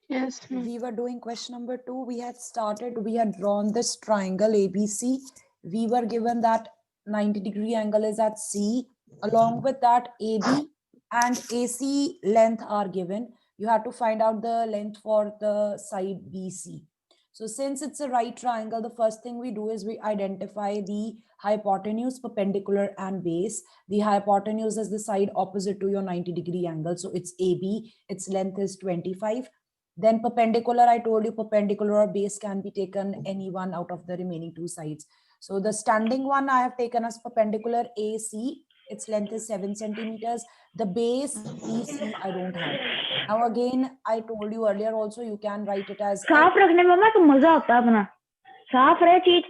Yes. We were doing question number 2. We had drawn this triangle ABC. We were given that 90-degree angle is at C. Along with that, AB and AC length are given. You have to find out the length for the side BC. So since it's a right triangle, the first thing we do is we identify the hypotenuse, perpendicular, and base. The hypotenuse is the side opposite to your 90-degree angle. So it's AB. Its length is 25. Then perpendicular, I told you perpendicular or base can be taken any one out of the remaining two sides. So the standing one I have taken as perpendicular AC. Its length is 7 centimeters. The base BC I don't have. Now again, I told you earlier also you can write it as साफ रखने में मम्मा तो मजा आता है अपना साफ रहे चीज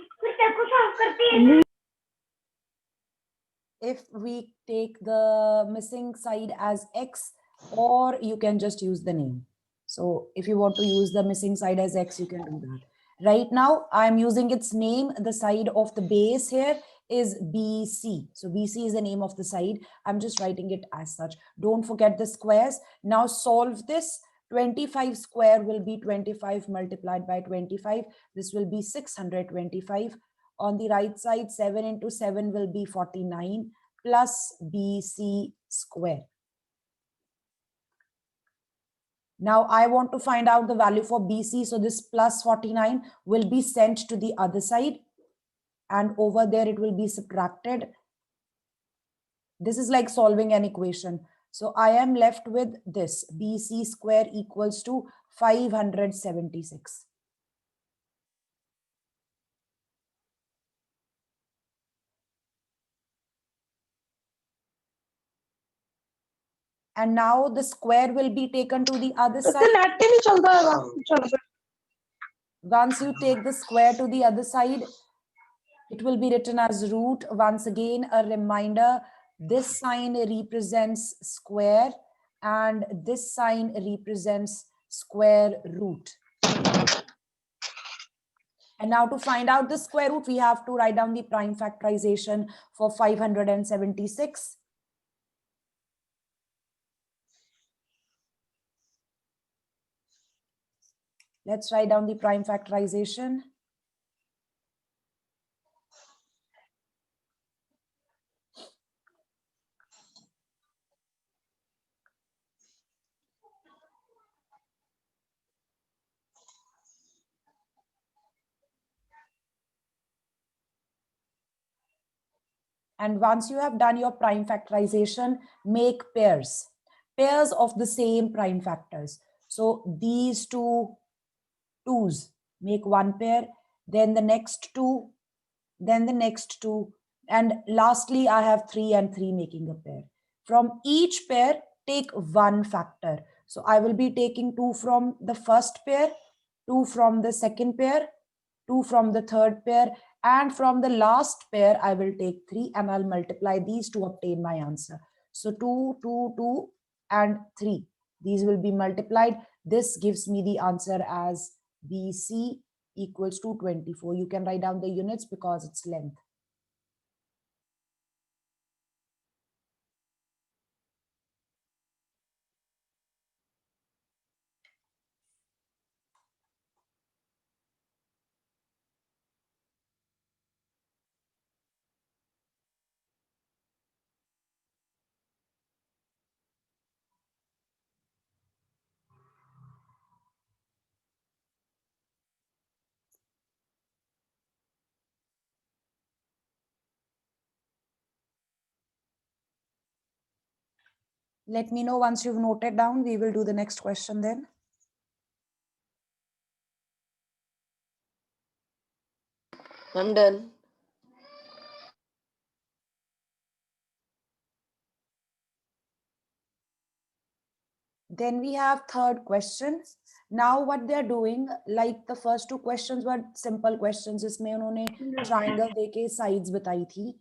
if we take the missing side as X, or you can just use the name. So if you want to use the missing side as X, you can do that. Right now, I'm using its name. The side of the base here is BC. So BC is the name of the side. I'm just writing it as such. Don't forget the squares. Now solve this. 25 square will be 25 multiplied by 25. This will be 625. On the right side, 7 into 7 will be 49 plus BC square. Now I want to find out the value for BC. So this plus 49 will be sent to the other side. And over there it will be subtracted. This is like solving an equation. So I am left with this. BC square equals to 576. And now the square will be taken to the other side. Once you take the square to the other side, it will be written as root. Once again, a reminder, this sign represents square and this sign represents square root. And now to find out the square root, we have to write down the prime factorization for 576. Let's write down the prime factorization. And once you have done your prime factorization, make pairs of the same prime factors. So these two twos make one pair, then the next two, then the next two, and lastly I have 3 and 3 making a pair. From each pair, take one factor. So I will be taking 2 from the first pair, 2 from the second pair, 2 from the third pair, and from the last pair I will take 3 and I'll multiply these to obtain my answer. So 2, 2, 2 and 3. These will be multiplied. This gives me the answer as BC equals to 24. You can write down the units because it's length. Let me know once you've noted down. We will do the next question then. I'm done. Then we have third question. Now what they're doing, like the first two questions were simple questions, जिसमें उन्होंने triangle देके sides बताई थी.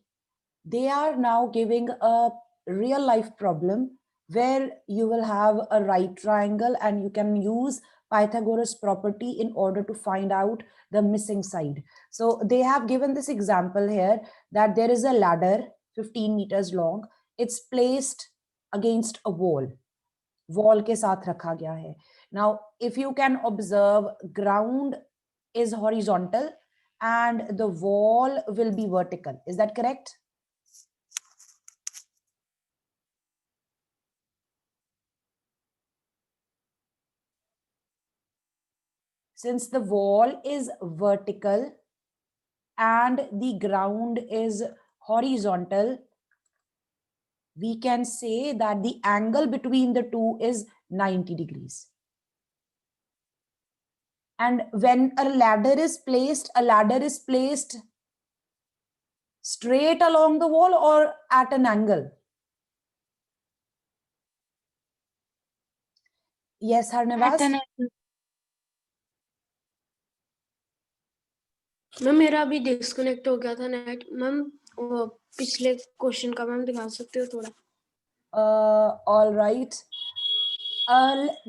They are now giving a real life problem where you will have a right triangle and you can use Pythagoras property in order to find out the missing side. So they have given this example here that there is a ladder 15 meters long. It's placed against a wall. Wall के साथ रखा गया है. Now if you can observe, ground is horizontal and the wall will be vertical. Is that correct? Since the wall is vertical and the ground is horizontal, we can say that the angle between the two is 90 degrees. And when a ladder is placed straight along the wall or at an angle? Yes, Harnavas? Ma'am मेरा अभी disconnect हो गया था net. Ma'am वो पिछले question का ma'am दिखा सकते हो थोड़ा? All right.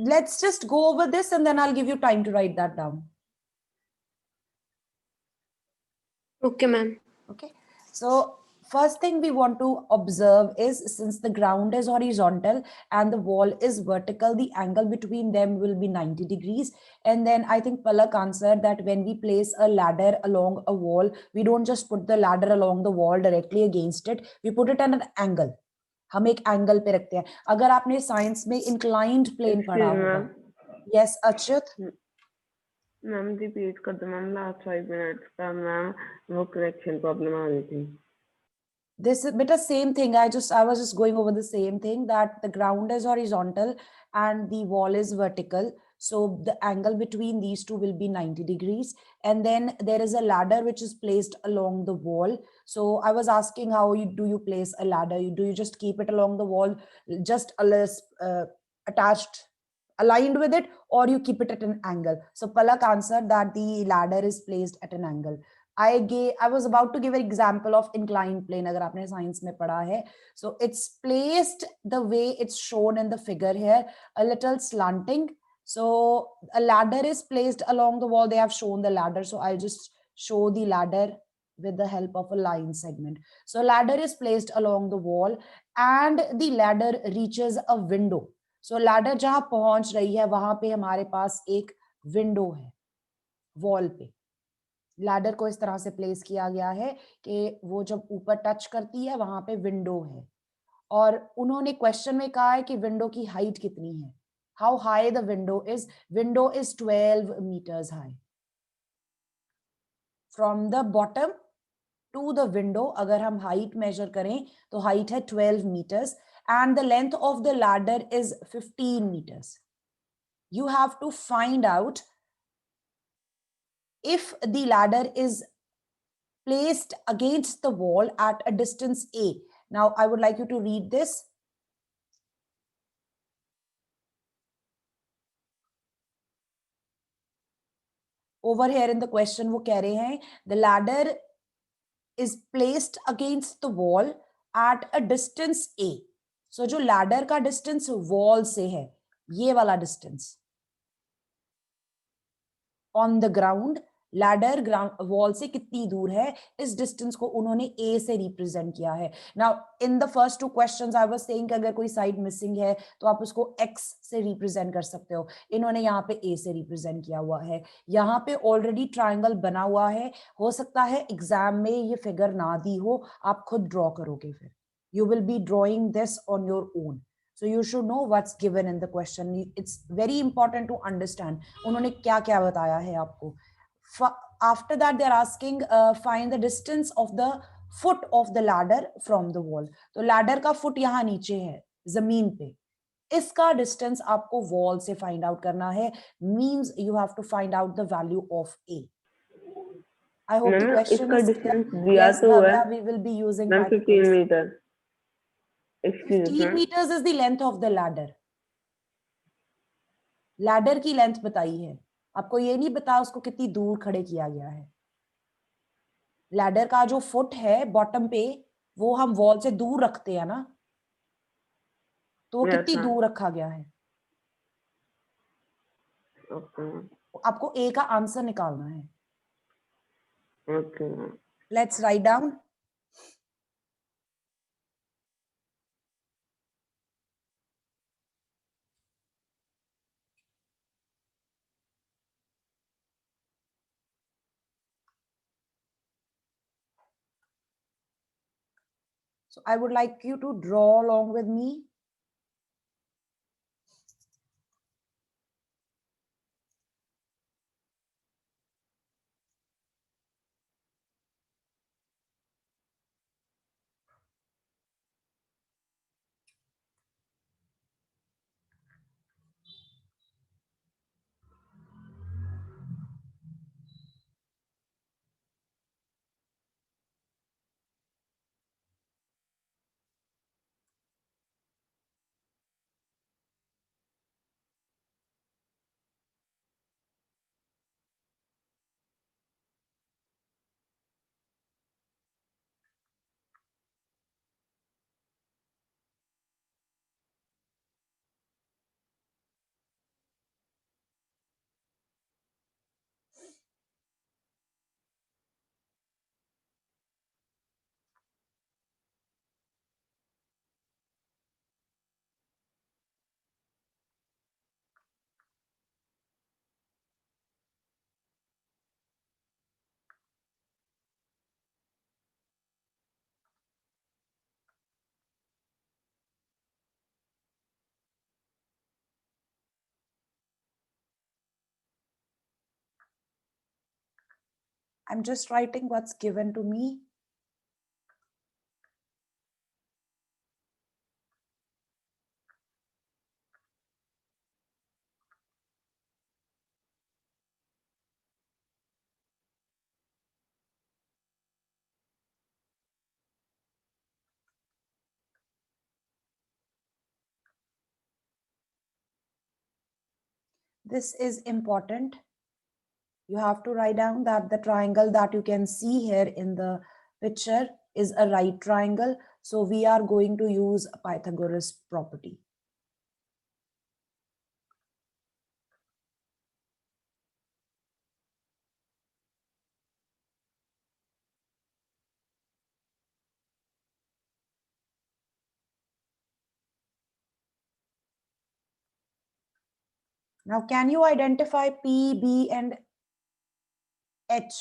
Let's just go over this and then I'll give you time to write that down. Okay ma'am. Okay. So first thing we want to observe is, since the ground is horizontal and the wall is vertical, the angle between them will be 90 degrees. And then I think Palak answered that when we place a ladder along a wall, we don't just put the ladder along the wall directly against it, we put it at an angle. हम एक angle पे रखते हैं. अगर आपने science में inclined plane पढ़ा होगा. यस अच्युत. मैम रिपीट कर दो मैम, लास्ट 5 मिनट्स का मैम वो कनेक्शन प्रॉब्लम आ रही थी. This is bit of same thing. I was just going over the same thing, that the ground is horizontal and the wall is vertical. So the angle between these two will be 90 degrees. And then there is a ladder which is placed along the wall. So I was asking, how do you place a ladder? Do you just keep it along the wall, just attached, aligned with it, or you keep it at an angle? So Palak answered that the ladder is placed at an angle. I was about to give an example of inclined plane. अगर आपने science में पढ़ा है, so it's placed the way it's shown in the figure here, a little slanting. So a ladder is placed along the wall. They have shown the ladder, so I'll just show the ladder with the help of a line segment. So ladder is placed along the wall and the ladder reaches a window. So ladder जहां पहुंच रही है वहां पे हमारे पास एक window है wall पे. लैडर को इस तरह से प्लेस किया गया है कि वो जब ऊपर टच करती है वहां पे विंडो है. और उन्होंने क्वेश्चन में कहा है कि विंडो की हाइट कितनी है. How high the window is. Window is 12 meters high. From the bottom to the window अगर हम हाइट मेजर करें तो हाइट है 12 meters and the length of the ladder is 15 meters. You have to find out if the ladder is placed against the wall at a distance A. Now, I would like you to read this. Over here in the question, वो कह रहे हैं, the ladder is placed against the wall at a distance A. So, जो ladder का distance wall से है, ये वाला distance. On the ground, ladder ground wall से कितनी दूर है, इस डिस्टेंस को उन्होंने ए से रिप्रेजेंट किया है. Now in the first 2 questions I was saying कि अगर कोई साइड मिसिंग है तो आप उसको एक्स से रिप्रेजेंट कर सकते हो. इन्होंने यहाँ पे ए से रिप्रेजेंट किया हुआ है. यहाँ पे ऑलरेडी ट्रायंगल बना हुआ है. हो सकता है एग्जाम में ये फिगर ना दी हो, आप खुद ड्रॉ करोगे. फिर you will be drawing this on your own. So you should know what's given in the question. It's very important to understand. उन्होंने क्या क्या बताया है आपको. After that, they're asking find the distance of the foot of the ladder from the wall. तो ladder का foot यहाँ नीचे है जमीन पे. इसका distance आपको wall से find out करना है. Means you have to find out the value of A. I hope the question is clear. Yes, Bhavya, we will be using 15 meters. 15 meters is the length of the ladder. Ladder की length बताई है. आपको ये नहीं बता उसको कितनी दूर खड़े किया गया है. लैडर का जो फुट है बॉटम पे वो हम वॉल से दूर रखते हैं ना, तो वो कितनी दूर रखा गया है. आपको ए का आंसर निकालना है. Let's write down. So I would like you to draw along with me. I'm just writing what's given to me. This is important. You have to write down that the triangle that you can see here in the picture is a right triangle. So we are going to use a Pythagoras property. Now, can you identify P, B, and H?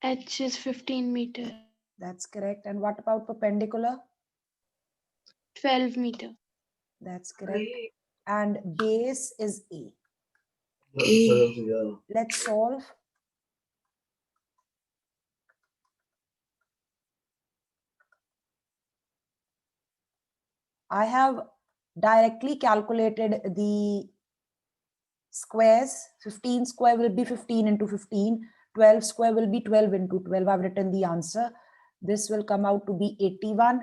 H is 15 meter, That's correct. And what about perpendicular? 12 meter. That's correct. And base is A. Let's solve. I have directly calculated the squares. 15 square will be 15 into 15. 12 square will be 12 into 12. I've written the answer. This will come out to be 81,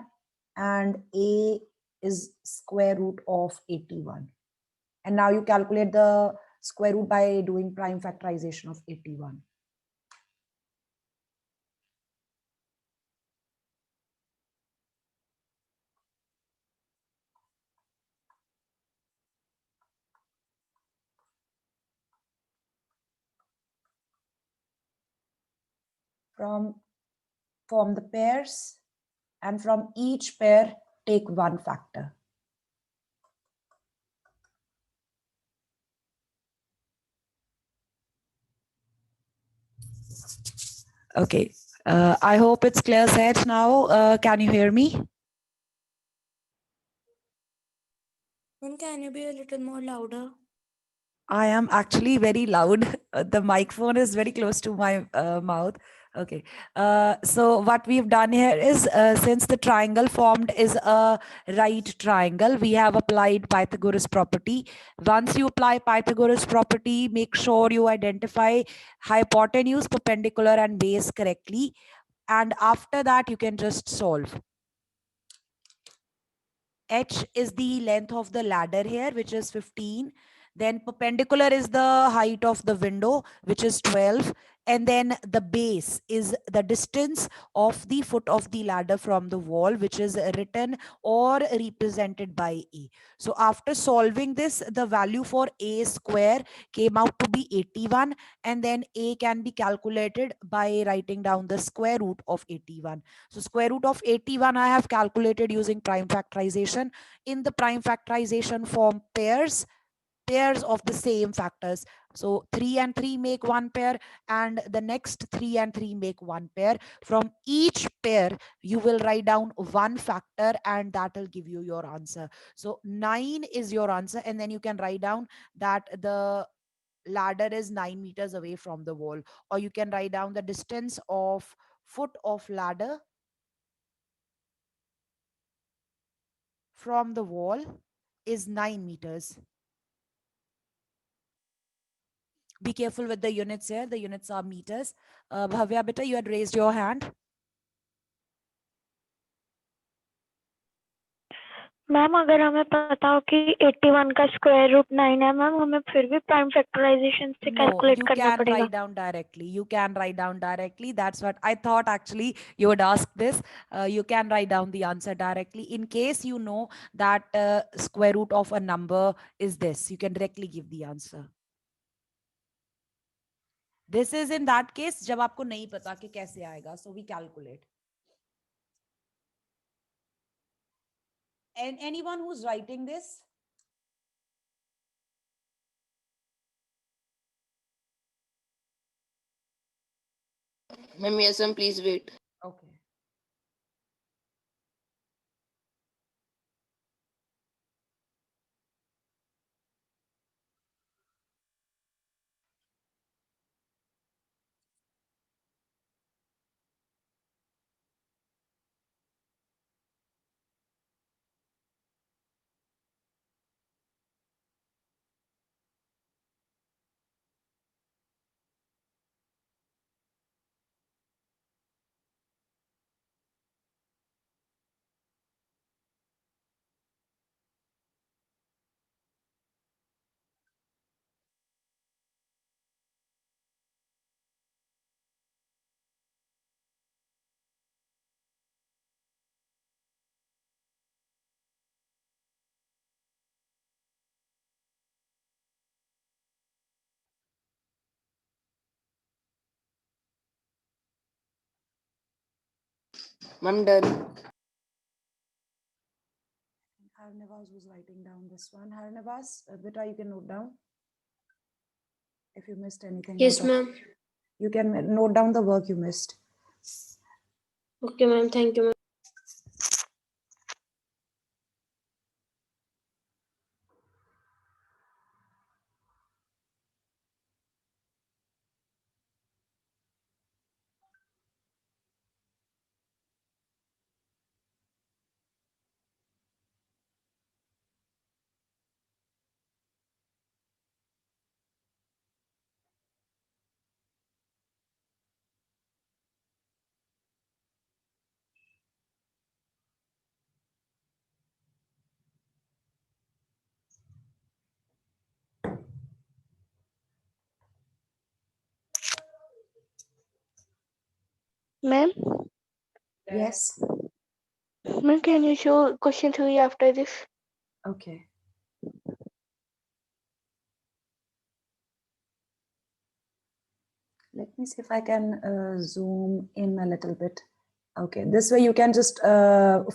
and A is square root of 81. And now you calculate the square root by doing prime factorization of 81. Form the pairs, and from each pair take one factor. Okay, I hope it's clear set now. Can you hear me? Ma'am, can you be a little more louder? I am actually very loud. The microphone is very close to my mouth. Okay. So what we've done here is, since the triangle formed is a right triangle, we have applied Pythagoras property. Once you apply Pythagoras property, make sure you identify hypotenuse, perpendicular, and base correctly. And after that, you can just solve. H is the length of the ladder here, which is 15. Then perpendicular is the height of the window, which is 12. And then the base is the distance of the foot of the ladder from the wall, which is written or represented by A. So after solving this, the value for A square came out to be 81. And then A can be calculated by writing down the square root of 81. So square root of 81 I have calculated using prime factorization. In the prime factorization form, pairs of the same factors. So 3 and 3 make one pair, and the next 3 and 3 make one pair. From each pair, you will write down one factor, and that will give you your answer. So 9 is your answer, and then you can write down that the ladder is 9 meters away from the wall, or you can write down the distance of foot of ladder from the wall is 9 meters. Be careful with the units here. The units are meters. Bhavya, beta, you had raised your hand. Ma'am अगर हमें पता हो कि 81 का square root 9 है ma'am, हमें फिर भी प्राइम फैक्टराइजेशन से No, कैलकुलेट you करना can पड़ेगा। write down directly. You can write down directly. That's what I thought actually you would ask this. You can write down the answer directly. In case you know that square root of a number is this, you can directly give the answer. This is in that case जब आपको नहीं पता कि कैसे आएगा. So we calculate. And anyone who's writing this? Ma'am, yes, ma'am, please wait. Okay. Ma'am, done. Harnavas was writing down this one. Harnavas, beta, you can note down if you missed anything. Yes, out of- ma'am. You can note down the work you missed. Okay, ma'am. Thank you, ma'am. Ma'am Yes. Ma'am can you show question 3 after this? Okay. Let me see if I can zoom in a little bit. Okay, this way you can just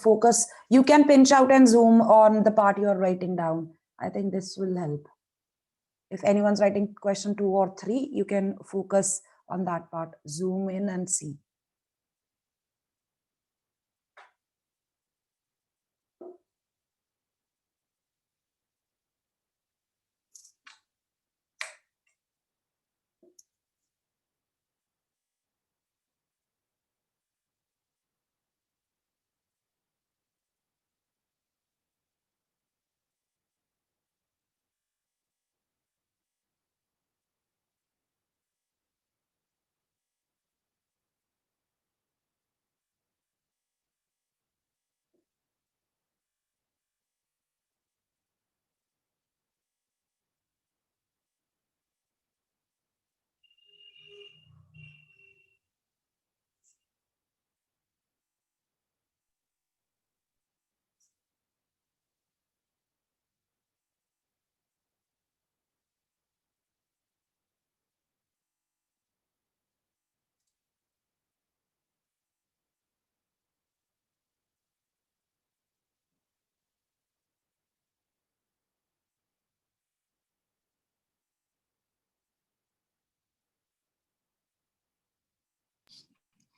focus. You can pinch out and zoom on the part you are writing down. I think this will help. If anyone's writing question 2 or 3, you can focus on that part. Zoom in and see.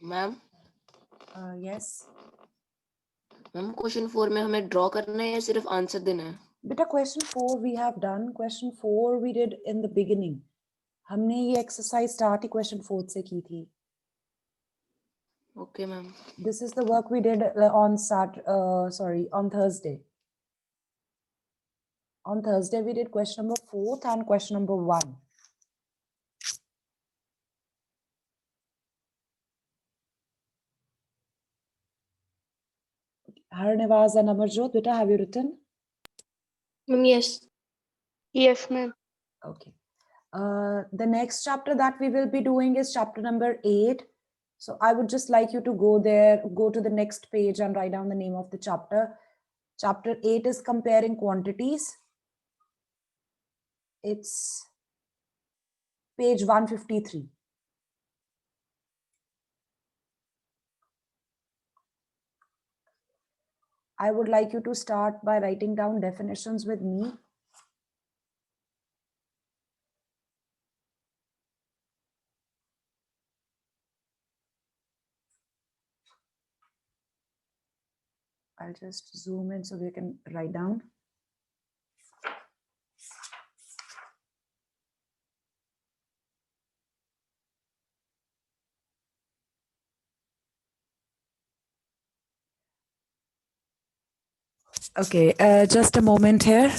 Ma'am Yes. Ma'am question 4 में हमें draw करना है या सिर्फ answer देना है? Beta, question 4 we have done. Question 4 we did in the beginning. हमने ये exercise start ही question 4 से की थी. Okay ma'am. This is the work we did on Thursday. On Thursday we did question number 4 and question number 1. Harnevaz and Amarjot, beta, have you written? Yes. Yes, ma'am. Okay. The next chapter that we will be doing is chapter number 8. So I would just like you to go there, go to the next page and write down the name of the chapter. Chapter 8 is comparing quantities. It's page 153. I would like you to start by writing down definitions with me. I'll just zoom in so we can write down. Okay, just a moment here.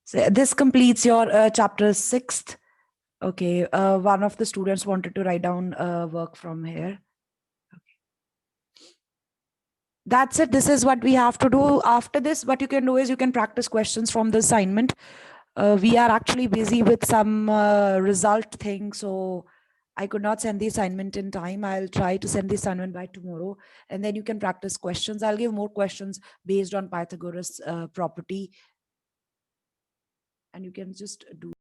So this completes your chapter 6th. Okay, one of the students wanted to write down work from here. Okay. That's it. This is what we have to do. After this, what you can do is you can practice questions from the assignment. We are actually busy with some result thing, so I could not send the assignment in time. I'll try to send the assignment by tomorrow, and then you can practice questions. I'll give more questions based on Pythagoras property, and you can just do